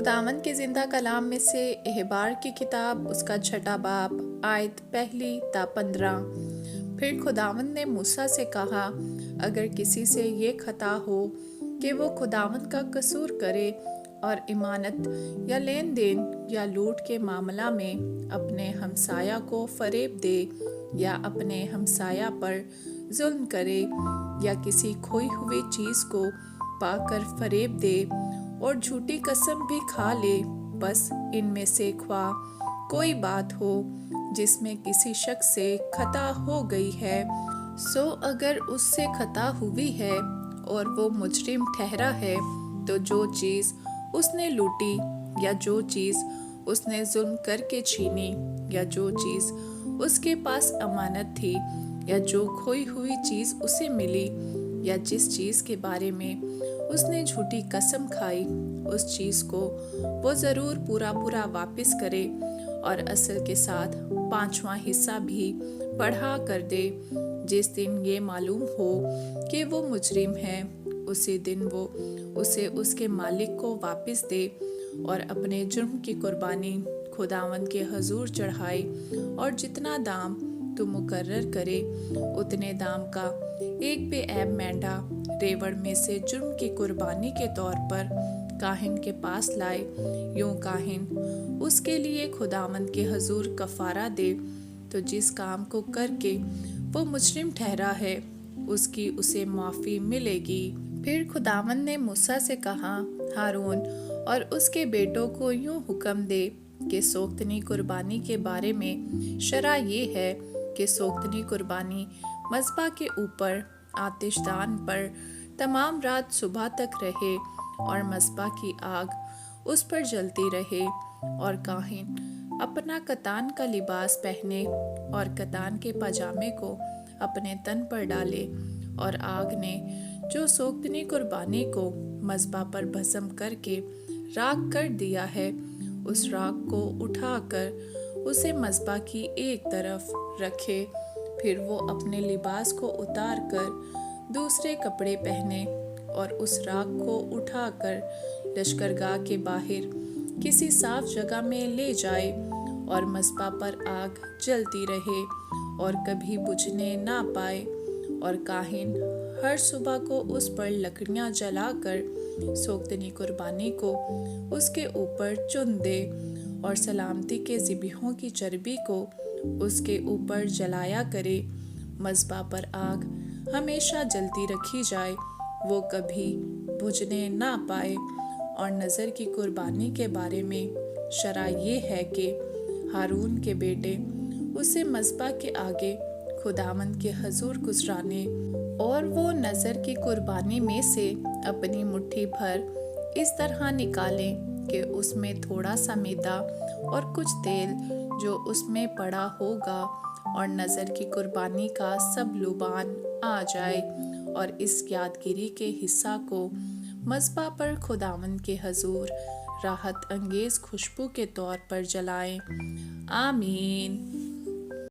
خداوند کے زندہ کلام میں سے احبار کی کتاب اس کا 6 باب آیت 1 تا 15۔ پھر خداوند نے موسیٰ سے کہا، اگر کسی سے یہ خطا ہو کہ وہ خداوند کا قصور کرے اور امانت یا لین دین یا لوٹ کے معاملہ میں اپنے ہمسایہ کو فریب دے یا اپنے ہمسایہ پر ظلم کرے یا کسی کھوئی ہوئی چیز کو پا کر فریب دے اور جھوٹی قسم بھی کھا لے، بس ان میں سے خواہ کوئی بات ہو جس میں کسی شخص سے خطا ہو گئی ہے، سو اگر اس سے خطا ہوئی ہے اور وہ مجرم ٹھہرا ہے، تو جو چیز اس نے لوٹی یا جو چیز اس نے ظلم کر کے چھینی یا جو چیز اس کے پاس امانت تھی یا جو کھوئی ہوئی چیز اسے ملی یا جس چیز کے بارے میں اس نے جھوٹی قسم کھائی، اس چیز کو وہ ضرور پورا واپس کرے اور اصل کے ساتھ 5واں حصہ بھی بڑھا کر دے۔ جس دن یہ معلوم ہو کہ وہ مجرم ہے، اسی دن وہ اسے اس کے مالک کو واپس دے اور اپنے جرم کی قربانی خداوند کے حضور چڑھائے، اور جتنا دام تو مقرر کرے اتنے دام کا ایک بے عیب مینڈا ریوڑ میں سے جرم کی قربانی کے طور پر کاہن کے پاس لائے۔ یوں کاہن اس کے لیے خداوند کے حضور کفارہ دے، تو جس کام کو کر کے وہ مجرم ٹھہرا ہے اس کی اسے معافی ملے گی۔ پھر خداوند نے موسیٰ سے کہا، ہارون اور اس کے بیٹوں کو یوں حکم دے کہ سوختنی قربانی کے بارے میں شرع یہ ہے کہ سوختنی قربانی مذبح کے اوپر آتش دان پر تمام رات صبح تک رہے اور مذبح کی آگ اس پر جلتی رہے، اور کاہن اپنا کتان کا لباس پہنے اور کتان کے پاجامے کو اپنے تن پر ڈالے، اور آگ نے جو سوختنی قربانی کو مذبح پر بھسم کر کے راکھ کر دیا ہے، اس راکھ کو اٹھا کر اسے مذبح کی ایک طرف رکھے۔ پھر وہ اپنے لباس کو اتار کر دوسرے کپڑے پہنے اور اس راکھ کو اٹھا کر لشکرگاہ کے باہر کسی صاف جگہ میں لے جائے، اور مذبح پر آگ جلتی رہے اور کبھی بجھنے نہ پائے، اور کاہن ہر صبح کو اس پر لکڑیاں جلا کر سوختنی قربانی کو اس کے اوپر چن دے، اور سلامتی کے ذبیحوں کی چربی کو اس کے اوپر جلایا کرے۔ مذبح پر آگ ہمیشہ جلتی رکھی جائے، وہ کبھی بجھنے نہ پائے۔ اور نذر کی قربانی کے بارے میں شرع یہ ہے کہ ہارون کے بیٹے اسے مذبح کے آگے خداوند کے حضور گزرانے، اور وہ نذر کی قربانی میں سے اپنی مٹھی بھر اس طرح نکالیں کہ اس میں تھوڑا سا میدا اور کچھ تیل جو اس میں پڑا ہوگا، اور نذر کی قربانی کا سب لبان آ جائے، اور اس یادگیری کے حصہ کو مذبح پر خداوند کے حضور راحت انگیز خوشبو کے طور پر جلائیں۔ آمین۔